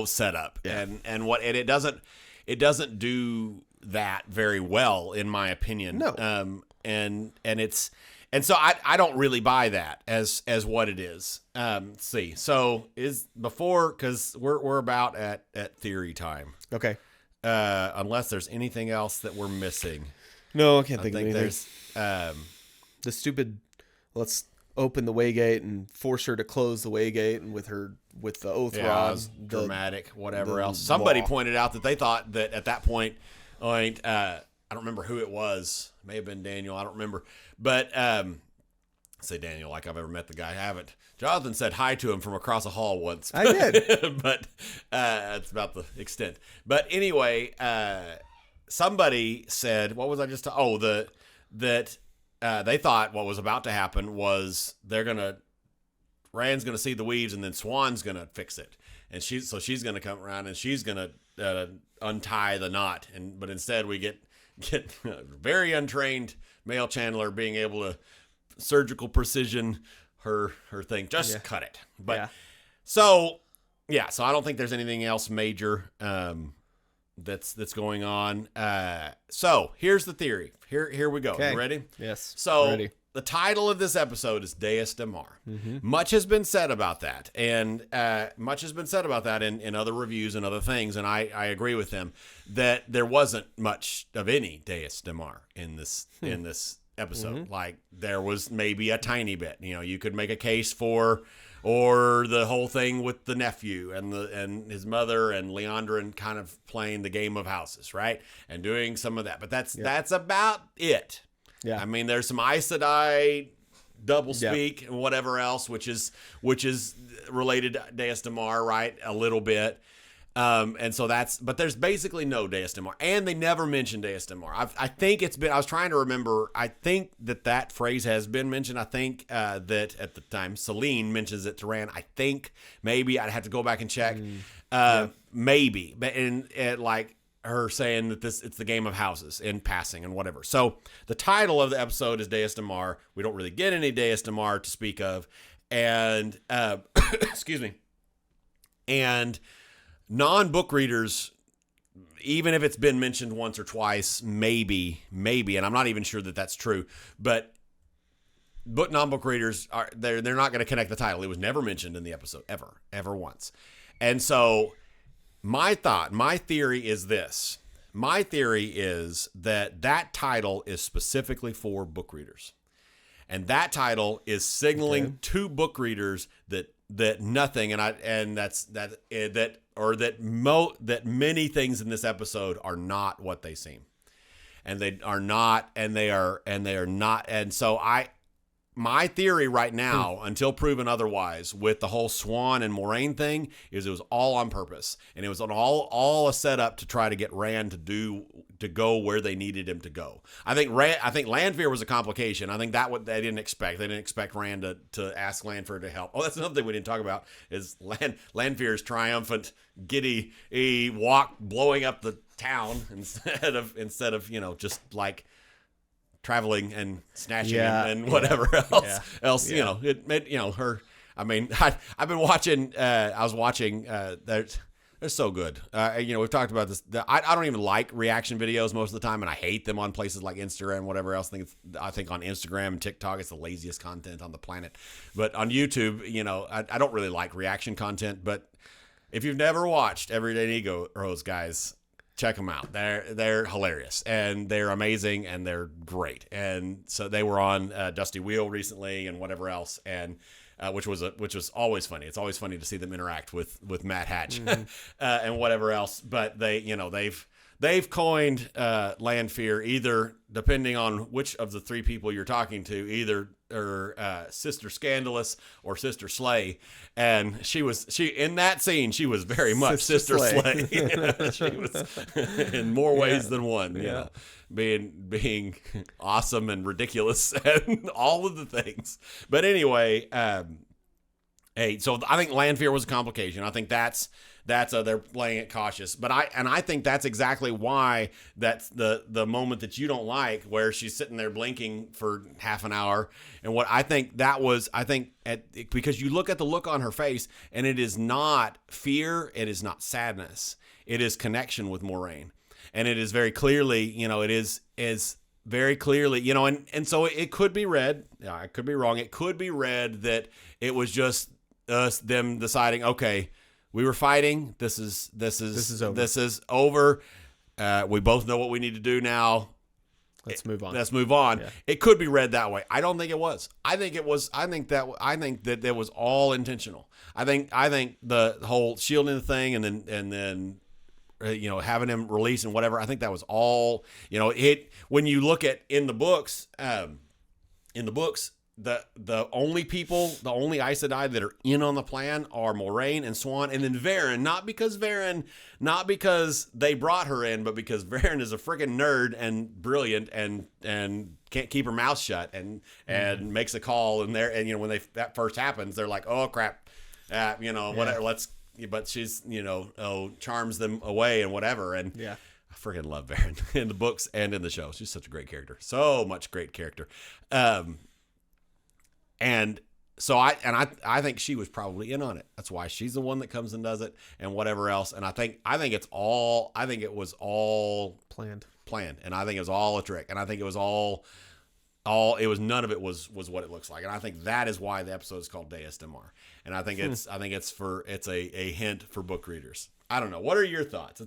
Speaker 1: setup.
Speaker 2: Yeah.
Speaker 1: And it doesn't do that very well, in my opinion.
Speaker 2: No.
Speaker 1: And so I don't really buy that as what it is. Let's see. So because we're about at theory time.
Speaker 2: Okay.
Speaker 1: Unless there's anything else that we're missing.
Speaker 2: No, I can't think of anything.
Speaker 1: There's
Speaker 2: the stupid, let's open the waygate and force her to close the waygate, and with the oath rod.
Speaker 1: Dramatic, whatever else. Somebody pointed out that they thought that at that point, I don't remember who it was. It may have been Daniel. I don't remember. But say Daniel like I've ever met the guy. I haven't. Jonathan said hi to him from across a hall once.
Speaker 2: I did.
Speaker 1: But that's about the extent. But anyway, somebody said, what was I just... that they thought what was about to happen was Rand's going to see the weaves, and then Swan's going to fix it. And she's going to come around, and she's going to untie the knot. But instead we get a very untrained male channeler being able to surgical precision her thing. Just cut it. But so I don't think there's anything else major that's going on. So here's the theory. Here we go.
Speaker 2: Okay.
Speaker 1: You ready?
Speaker 2: Yes.
Speaker 1: So
Speaker 2: ready.
Speaker 1: The title of this episode is Dae'Mar.
Speaker 2: Mm-hmm.
Speaker 1: Much has been said about that, and much has been said about that in other reviews and other things, and I agree with them that there wasn't much of any Dae'Mar in this episode.
Speaker 2: Mm-hmm.
Speaker 1: Like, there was maybe a tiny bit. You could make a case for, or the whole thing with the nephew and his mother and Leandrin kind of playing the game of houses, right, and doing some of that. But that's about it.
Speaker 2: Yeah.
Speaker 1: I mean, there's some Aes Sedai double speak and whatever else, which is related to Dae'Mar, right? A little bit. And so but there's basically no Dae'Mar, and they never mentioned Dae'Mar. I think it's been, I was trying to remember, I think that phrase has been mentioned. I think that at the time Celine mentions it to Rand. I think maybe I'd have to go back and check. Maybe, but like her saying that it's the game of houses in passing and whatever. So the title of the episode is Dae'Mar. We don't really get any Dae'Mar to speak of, and excuse me, and non-book readers, even if it's been mentioned once or twice, maybe, and I'm not even sure that that's true, but non-book readers they're not going to connect the title. It was never mentioned in the episode ever once. And so my theory is this. My theory is that title is specifically for book readers. And that title is signaling to book readers that nothing, that many things in this episode are not what they seem, and they are not, and they are not. And so my theory right now, until proven otherwise, with the whole Swan and Moiraine thing, is it was all on purpose, and it was all a setup to try to get Rand to go where they needed him to go. I think Lanfear was a complication. I think that what they didn't expect. They didn't expect Rand to ask Lanfear to help. Oh, that's another thing we didn't talk about is Lanfear's triumphant, giddy walk, blowing up the town instead of just like traveling and snatching and whatever else.
Speaker 2: Yeah.
Speaker 1: It made her. I mean, I've been watching. I was watching. They're so good. We've talked about this. I don't even like reaction videos most of the time, and I hate them on places like Instagram and whatever else. I think on Instagram and TikTok, it's the laziest content on the planet. But on YouTube, I don't really like reaction content. But if you've never watched Everyday Negroes, guys, check them out. They're hilarious, and they're amazing, and they're great. And so they were on Dusty Wheel recently and whatever else, and which was always funny. It's always funny to see them interact with Matt Hatch and whatever else. But they've coined Lanfear, either depending on which of the three people you're talking to, either Sister Scandalous or Sister Slay. And she in that scene, she was very much Sister Slay. She was in more ways than one, being awesome and ridiculous and all of the things. But anyway, so I think Lanfear was a complication. I think that's they're playing it cautious. But I think that's exactly why that's the moment that you don't like, where she's sitting there blinking for half an hour. And what I think because you look at the look on her face, and it is not fear, it is not sadness, it is connection with Moiraine. And it is very clearly, it is very clearly, and so it could be read. I could be wrong. It could be read that it was just them deciding, okay, we were fighting. This is over. This is over. We both know what we need to do now.
Speaker 2: Let's move
Speaker 1: on.
Speaker 2: Yeah.
Speaker 1: It could be read that way. I don't think it was. I think that it was all intentional. I think the whole shielding the thing and then having him release and whatever. I think that was all. When you look at in the books. The only Aes Sedai that are in on the plan are Moiraine and Swan, and then Varen. Not because they brought her in, but because Varen is a freaking nerd and brilliant and can't keep her mouth shut and makes a call. And when that first happens, they're like, oh crap, whatever. Let's. But she's charms them away and whatever. And I freaking love Varen in the books and in the show. She's such a great character. So much great character. And so I think she was probably in on it. That's why she's the one that comes and does it and whatever else. And I think it was all
Speaker 2: planned.
Speaker 1: And I think it was all a trick. And I think it was none of it was what it looks like. And I think that is why the episode is called Dae'Mar. And I think it's a hint for book readers. I don't know. What are your thoughts?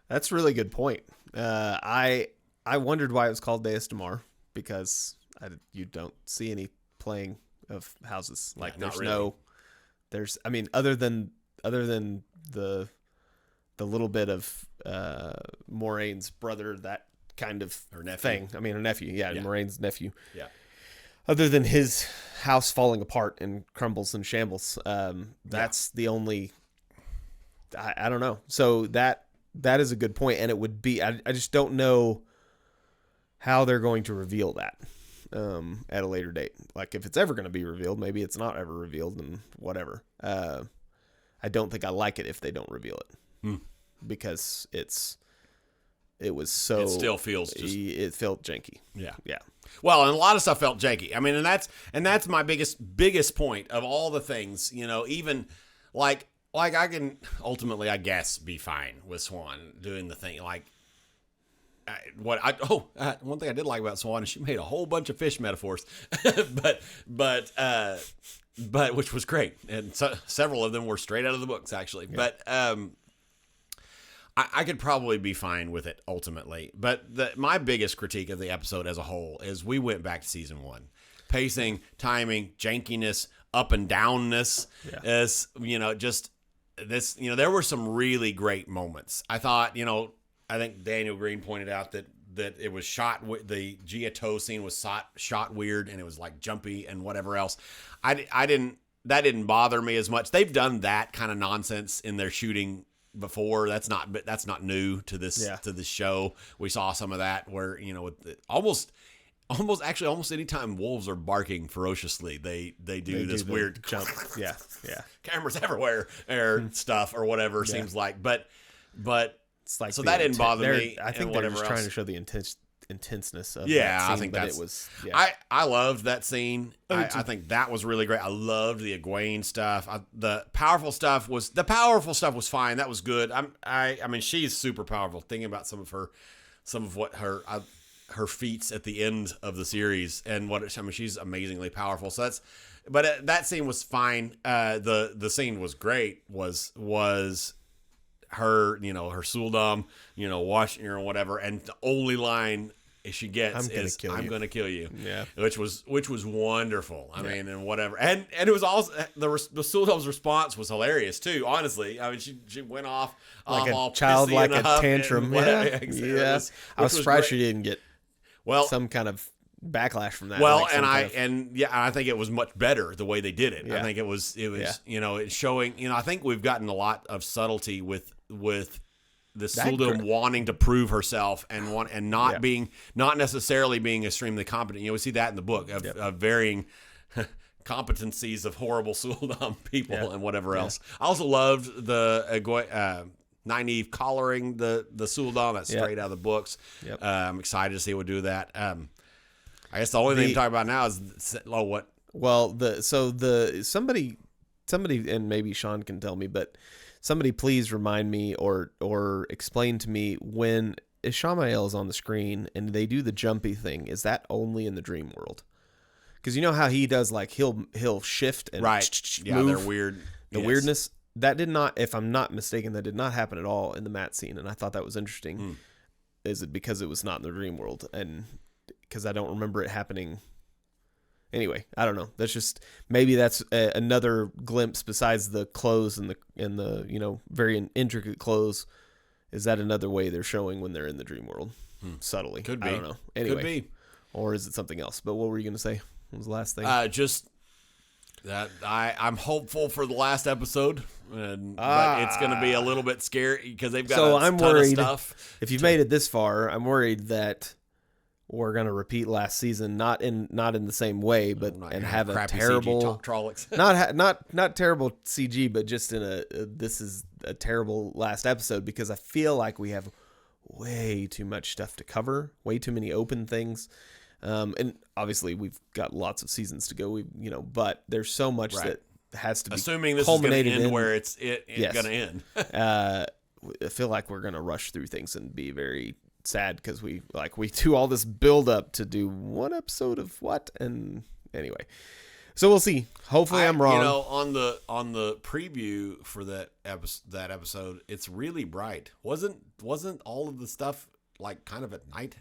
Speaker 2: That's a really good point. I wondered why it was called Dae'Mar, because you don't see any playing of houses. Like there's other than the little bit of Moraine's brother, that kind of
Speaker 1: her nephew.
Speaker 2: Thing. I mean, her nephew. Yeah, Moraine's nephew.
Speaker 1: Yeah.
Speaker 2: Other than his house falling apart and crumbles and shambles, that's the only I don't know. So that is a good point, and it would be. I just don't know how they're going to reveal that at a later date. Like if it's ever going to be revealed, maybe it's not ever revealed, and whatever. I don't think I like it if they don't reveal it because it was so.
Speaker 1: It still feels
Speaker 2: it felt janky.
Speaker 1: Yeah.
Speaker 2: Well,
Speaker 1: and a lot of stuff felt janky. I mean, and that's my biggest point of all the things. Even like I can ultimately, I guess, be fine with Swan doing the thing. Like one thing I did like about Swan is she made a whole bunch of fish metaphors, but which was great, and several of them were straight out of the books actually. Yeah. But I could probably be fine with it ultimately. But my biggest critique of the episode as a whole is we went back to season 1. Pacing, timing, jankiness, up and downness. Yeah. Just this, there were some really great moments. I thought, I think Daniel Green pointed out that it was shot, the Giotto scene was shot weird and it was like jumpy and whatever else. That didn't bother me as much. They've done that kind of nonsense in their shooting before. That's not new to this to this show. We saw some of that where with almost anytime wolves are barking ferociously, they do this weird
Speaker 2: jump. Yeah.
Speaker 1: Cameras everywhere or stuff or whatever seems like, but
Speaker 2: it's like
Speaker 1: so that didn't bother me.
Speaker 2: I think they're just trying to show the intenseness of
Speaker 1: that scene,
Speaker 2: I think
Speaker 1: but
Speaker 2: it was.
Speaker 1: Yeah. I loved that scene. I think that was really great. I loved the Egwene stuff. The powerful stuff was fine. That was good. I mean, she's super powerful. Thinking about some of what her feats at the end of the series and she's amazingly powerful. So that scene was fine. The scene was great. Was her, her Suldam, watching her or whatever, and the only line she gets is "I'm going to kill you."
Speaker 2: Yeah,
Speaker 1: which was wonderful. I mean, and whatever, and it was also the Suldam's response was hilarious too. Honestly, I mean, she went off
Speaker 2: like
Speaker 1: all
Speaker 2: a child, like a
Speaker 1: up
Speaker 2: tantrum. Yeah. I was surprised she didn't get some kind of backlash from that.
Speaker 1: Well, I think it was much better the way they did it.
Speaker 2: Yeah.
Speaker 1: I think it was it's showing. I think we've gotten a lot of subtlety with the Suldam wanting to prove herself and not necessarily being extremely competent. We see that in the book of varying competencies of horrible Suldam people and whatever else. I also loved the Nynaeve collaring the Suldam. That's straight out of the books.
Speaker 2: Yep.
Speaker 1: I'm excited to see what do that. I guess the only thing to talk about now is what.
Speaker 2: Well, somebody, and maybe Shawn can tell me, but somebody please remind me or explain to me when Ishamael is on the screen and they do the jumpy thing. Is that only in the dream world? Because you know how he does, like he'll shift and
Speaker 1: right. Yeah,
Speaker 2: move.
Speaker 1: they're weird.
Speaker 2: The weirdness that did not, if I'm not mistaken, that did not happen at all in the Matt scene, and I thought that was interesting. Is it because it was not in the dream world and because I don't remember it happening? Anyway, I don't know. That's just maybe that's another glimpse besides the clothes and the very intricate clothes. Is that another way they're showing when they're in the dream world subtly?
Speaker 1: Could be.
Speaker 2: I don't know. Anyway,
Speaker 1: could be.
Speaker 2: Or is it something else? But what were you going to say? What was the last thing?
Speaker 1: Just that I'm hopeful for the last episode, but it's going to be a little bit scary because they've got a ton of stuff.
Speaker 2: If you've made it this far, I'm worried that we're going to repeat last season, not in the same way, but and have a terrible not terrible CG, but just in this is a terrible last episode because I feel like we have way too much stuff to cover, way too many open things, and obviously we've got lots of seasons to go. But there's so much that has to be
Speaker 1: assuming this is going to end where it's going to end.
Speaker 2: I feel like we're going to rush through things and be very sad because we do all this build up to do one episode of what, and anyway, so we'll see. Hopefully I'm wrong.
Speaker 1: On the preview for that episode, it's really bright. Wasn't all of the stuff like kind of at night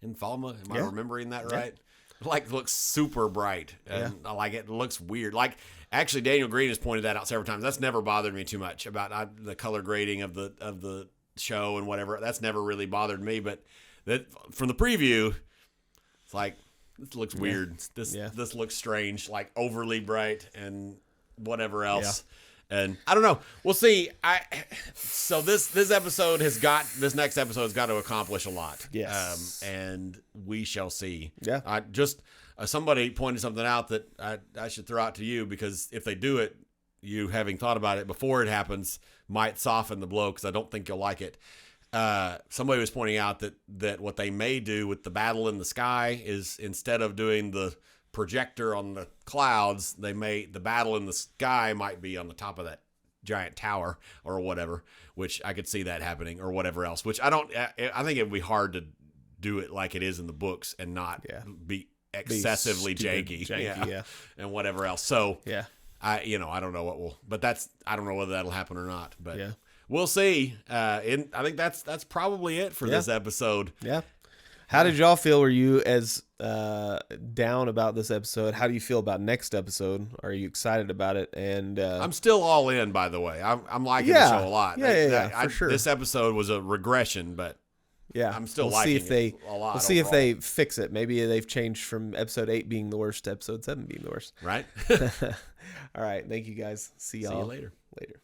Speaker 1: in Falma? Am I remembering that right? Like looks super bright and it looks weird. Like actually, Daniel Green has pointed that out several times. That's never bothered me too much about the color grading of the show and whatever. That's never really bothered me, but that from the preview, it's like this looks weird. This looks strange, like overly bright and whatever else. And I don't know. We'll see. So this next episode has got to accomplish a lot.
Speaker 2: Yes.
Speaker 1: And we shall see.
Speaker 2: Yeah.
Speaker 1: Somebody pointed something out that I should throw out to you, because if they do it, you having thought about it before it happens might soften the blow, because I don't think you'll like it. Somebody was pointing out that what they may do with the battle in the sky is, instead of doing the projector on the clouds, the battle in the sky might be on the top of that giant tower or whatever, which I could see that happening, or whatever else, which I think it would be hard to do it like it is in the books and not be excessively janky, and whatever else. So I don't know I don't know whether that'll happen or not, but we'll see. I think that's probably it for this episode.
Speaker 2: Yeah. How did y'all feel? Were you as down about this episode? How do you feel about next episode? Are you excited about it? And
Speaker 1: I'm still all in, by the way. I'm liking the show a lot.
Speaker 2: For sure.
Speaker 1: This episode was a regression, but I'm still liking it a lot.
Speaker 2: We'll see if they fix it. Maybe they've changed from episode 8 being the worst to episode 7 being the worst.
Speaker 1: Right?
Speaker 2: All right. Thank you, guys. See y'all
Speaker 1: See you later.
Speaker 2: Later.